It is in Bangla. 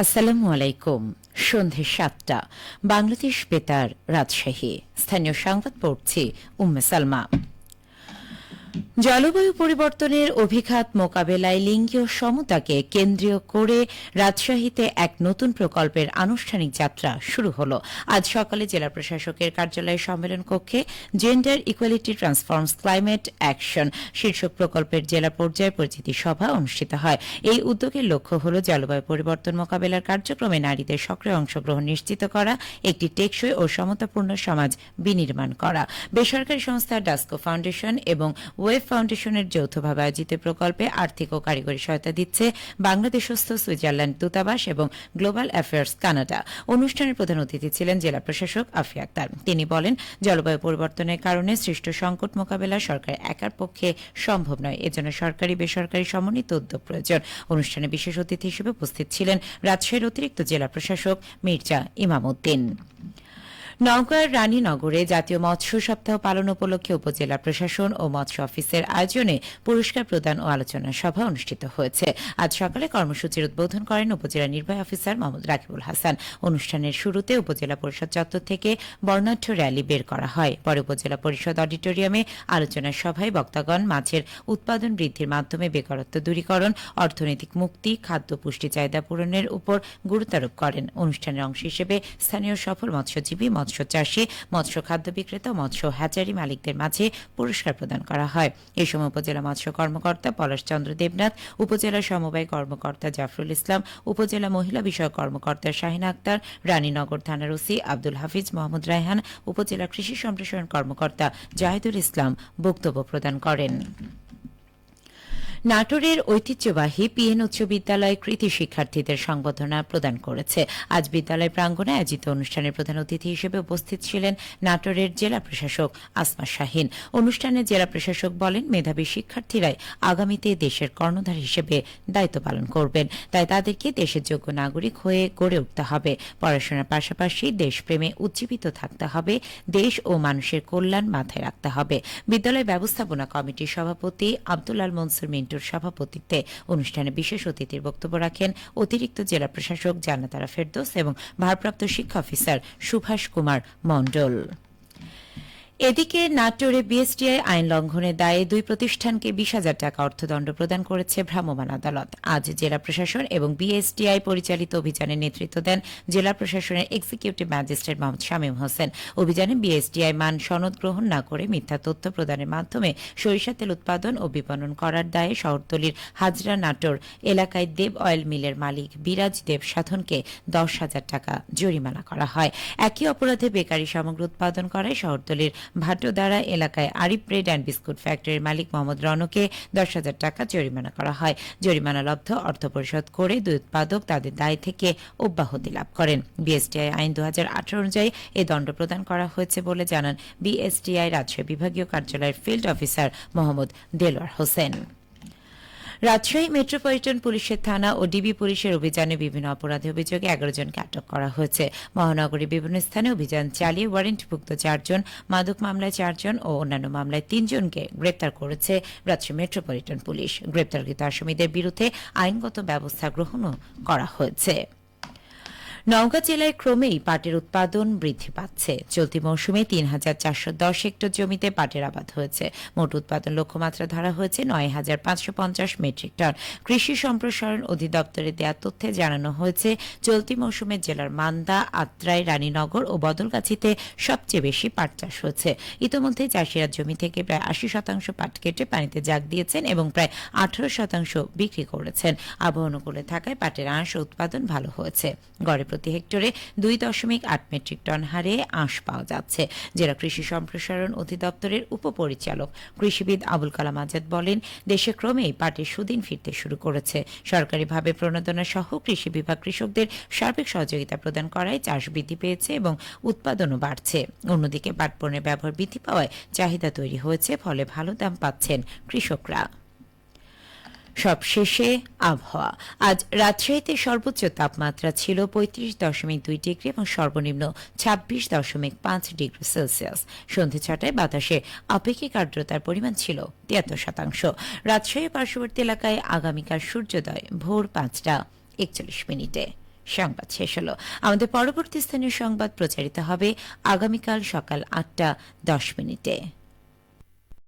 আসসালামু আলাইকুম। সন্ধে ৭টা, বাংলাদেশ বেতার, রাজশাহী। স্থানীয় সংবাদ পড়ছি উম্মে সালমা। জলবায়ু পরিবর্তনের অভিঘাত মোকাবেলায় লিঙ্গীয় সমতাকে কেন্দ্রীয় করে রাজশাহীতে এক নতুন প্রকল্পের আনুষ্ঠানিক যাত্রা শুরু হল। আজ সকালে জেলা প্রশাসকের কার্যালয়ের সম্মেলন কক্ষে gender equality transforms climate action শীর্ষক প্রকল্পের জেলা পর্যায়ে পরিচিতি সভা অনুষ্ঠিত হয়। এই উদ্যোগের লক্ষ্য হল জলবায়ু পরিবর্তন মোকাবেলার কার্যক্রমে নারীদের সক্রিয় অংশগ্রহণ নিশ্চিত করা, একটি টেকসই ও সমতাপূর্ণ সমাজ বিনির্মাণ করা। বেসরকারি সংস্থা ডাস্কো ফাউন্ডেশন এবং ওয়েব ফাউন্ডেশনের যৌথভাবে আয়োজিত প্রকল্পে আর্থিক ও কারিগরি সহায়তা দিচ্ছে বাংলাদেশস্থ সুইজারল্যান্ড দূতাবাস এবং গ্লোবাল অ্যাফেয়ার্স কানাডা। অনুষ্ঠানের প্রধান অতিথি ছিলেন জেলা প্রশাসক আফিয়া আক্তার। তিনি বলেন, জলবায়ু পরিবর্তনের কারণে সৃষ্ট সংকট মোকাবেলা সরকার একার পক্ষে সম্ভব নয়, এজন্য সরকারি বেসরকারি সমন্বিত উদ্যোগ প্রয়োজন। অনুষ্ঠানে বিশেষ অতিথি হিসেবে উপস্থিত ছিলেন রাজশাহীর অতিরিক্ত জেলা প্রশাসক মির্জা ইমাম উদ্দিন। নওগাঁর রানীনগরে জাতীয় মৎস্য সপ্তাহ পালন উপলক্ষে উপজেলা প্রশাসন ও মৎস্য অফিসের আয়োজনে পুরস্কার প্রদান ও আলোচনা সভা অনুষ্ঠিত হয়েছে। আজ সকালে কর্মসূচির উদ্বোধন করেন উপজেলা নির্বাহী অফিসার মোহাম্মদ রাকিবুল হাসান। অনুষ্ঠানের শুরুতে উপজেলা পরিষদ চত্বর থেকে বর্ণাঢ্য র্যালি বের করা হয়। পরে উপজেলা পরিষদ অডিটোরিয়ামে আলোচনা সভায় বক্তাগণ মাছের উৎপাদন বৃদ্ধির মাধ্যমে বেকারত্ব দূরীকরণ, অর্থনৈতিক মুক্তি, খাদ্য পুষ্টি চাহিদা পূরণের উপর গুরুত্ব আরোপ করেন। অনুষ্ঠানের অংশ হিসেবে স্থানীয় সফল মৎস্যজীবী, মৎস্য চাষী, মৎস্য খাদ্য বিক্রেতা, মৎস্য হ্যাচারি মালিকদের মাঝে পুরস্কার প্রদান করা হয়। এই সময় উপজেলা মৎস্য কর্মকর্তা পলাশ চন্দ্র দেবনাথ, উপজেলা সমবায় কর্মকর্তা জাফরুল ইসলাম, উপজেলা মহিলা বিষয়ক কর্মকর্তা শাহিনা আক্তার, রানীনগর থানার ওসি আব্দুল হাফিজ মোহাম্মদ রায়হান, উপজেলা কৃষি সম্প্রসারণ কর্মকর্তা জাহিদুল ইসলাম বক্তব্য প্রদান করেন। নাটোরের ঐতিহ্যবাহী পিএন উচ্চ বিদ্যালয় কৃতি শিক্ষার্থীদের সংবর্ধনা প্রদান করেছে। আজ বিদ্যালয় প্রাঙ্গণে আয়োজিত অনুষ্ঠানের প্রধান অতিথি হিসেবে উপস্থিত ছিলেন নাটোরের জেলা প্রশাসক আসমা শাহিন। অনুষ্ঠানে জেলা প্রশাসক বলেন, মেধাবী শিক্ষার্থীরাই আগামীতে দেশের কর্ণধার হিসেবে দায়িত্ব পালন করবেন, তাই তাদেরকে দেশের যোগ্য নাগরিক হয়ে গড়ে উঠতে হবে। পড়াশোনার পাশাপাশি দেশপ্রেমে উজ্জীবিত থাকতে হবে, দেশ ও মানুষের কল্যাণ মাথায় রাখতে হবে। বিদ্যালয় ব্যবস্থাপনা কমিটির সভাপতি আব্দুল আল মনসুর সভাপতিত্বে অনুষ্ঠানে বিশেষ অতিথির বক্তব্য রাখেন অতিরিক্ত জেলা প্রশাসক জান্নাতারা ফেরদৌস এবং ভারপ্রাপ্ত শিক্ষা অফিসার সুভাষ কুমার মণ্ডল। এদিকে নাটোরে বিএসটিআই আইন লঙ্ঘনের দায়ে দুই প্রতিষ্ঠানকে ২০,০০০ টাকা অর্থদণ্ড প্রদান করেছে ভ্রাম্যমাণ আদালত। আজ জেলা প্রশাসন এবং বিএসটিআই পরিচালিত অভিযানে নেতৃত্ব দেন জেলা প্রশাসনের এক্সিকিউটিভ ম্যাজিস্ট্রেট মোহাম্মদ শামীম হোসেন। অভিযানে বিএসটিআই মান সনদ গ্রহণ না করে মিথ্যা তথ্য প্রদানের মাধ্যমে সরিষা তেল উৎপাদন ও বিপণন করার দায়ে শহরতলির হাজরা নাটোর এলাকায় দেব অয়েল মিলের মালিক বিরাজ দেব সাধনকে ১০,০০০ টাকা জরিমানা করা হয়। একই অপরাধে বেকারি সামগ্রী উৎপাদন করায় শহরতলির ভাটোদারা এলাকায় আরিফ ব্রেড অ্যান্ড বিস্কুট ফ্যাক্টরির মালিক মোহাম্মদ রনকে ১০,০০০ টাকা জরিমানা করা হয়। জরিমানালব্ধ অর্থ পরিশোধ করে দুই উৎপাদক তাদের দায় থেকে অব্যাহতি লাভ করেন। বিএসটিআই আইন ২০১৮ অনুযায়ী এ দণ্ড প্রদান করা হয়েছে বলে জানান বিএসটিআই রাজশাহী বিভাগীয় কার্যালয়ের field officer Mohammad Delwar Hossain. Rajshahi metropolitan পুলিশের থানা ও ডিবি পুলিশের অভিযানে বিভিন্ন অপরাধী অভিযোগে ১১ জনকে আটক করা হয়েছে। মহানগরীর বিভিন্ন স্থানে অভিযান চালিয়ে ওয়ারেন্টভুক্ত ৪ জন, মাদক মামলায় ৪ জন ও অন্যান্য মামলায় ৩ জনকে গ্রেপ্তার করেছে রাজশাহী মেট্রোপলিটন পুলিশ। গ্রেপ্তারকৃত আসামিদের বিরুদ্ধে আইনগত ব্যবস্থা গ্রহণও করা হয়েছে। নওগাঁ জেলায় ক্রমেই পাটের উৎপাদন বৃদ্ধি পাচ্ছে। চলতি মৌসুমে ৩,৪১০ হেক্টর জমিতে পাটের আবাদ হয়েছে। মোট উৎপাদন লক্ষ্যমাত্রা ধরা হয়েছে ৯,৫৫০ মেট্রিক টন। কৃষি সম্প্রসারণ অধিদপ্তরে দেয়া তথ্যে জানানো হয়েছে, চলতি মৌসুমে জেলার মান্দা, আত্রাই, রানীনগর ও বদলগাছিতে সবচেয়ে বেশি পাট চাষ হয়েছে। ইতোমধ্যে চাষিরা জমি থেকে প্রায় ৮০% পাট কেটে পানিতে জাগ দিয়েছেন এবং প্রায় ১৮% বিক্রি করেছেন। আবহাওয়া অনুকূলে থাকায় পাটের আঁশ উৎপাদন ভালো হয়েছে। গড়ে প্রতি হেক্টরে ২.৮ মেট্রিক টন হারে আঁশ পাওয়া যাচ্ছে। জেলা কৃষি সম্প্রসারণ অধিদপ্তরের উপপরিচালক কৃষিবিদ আবুল কালাম আজাদ বলেন, দেশে ক্রমেই পাটের সুদিন ফিরতে শুরু করেছে। সরকারিভাবে প্রণোদনা সহ কৃষি বিভাগ কৃষকদের সার্বিক সহযোগিতা প্রদান করায় চাষ বৃদ্ধি পেয়েছে এবং উৎপাদনও বাড়ছে। অন্যদিকে পাট পণ্যের ব্যবহার বৃদ্ধি পাওয়ায় চাহিদা তৈরি হয়েছে, ফলে ভালো দাম পাচ্ছেন কৃষকরা। সবশেষে আবহাওয়া। আজ রাজশাহীতে সর্বোচ্চ তাপমাত্রা ছিল ৩৫.২ ডিগ্রি এবং সর্বনিম্ন ২৬.৫ ডিগ্রি সেলসিয়াস। সন্ধ্যে ৬টায় বাতাসে আপেক্ষিক আর্দ্রতার পরিমাণ ছিল ৭৩%। রাজশাহী পার্শ্ববর্তী এলাকায় আগামীকাল সূর্যোদয় ভোর ৫টা ৪১ মিনিটে। সংবাদ শেষ হলো। আমাদের পরবর্তী স্থানীয় সংবাদ প্রচারিত হবে আগামীকাল সকাল ৮টা ১০ মিনিটে।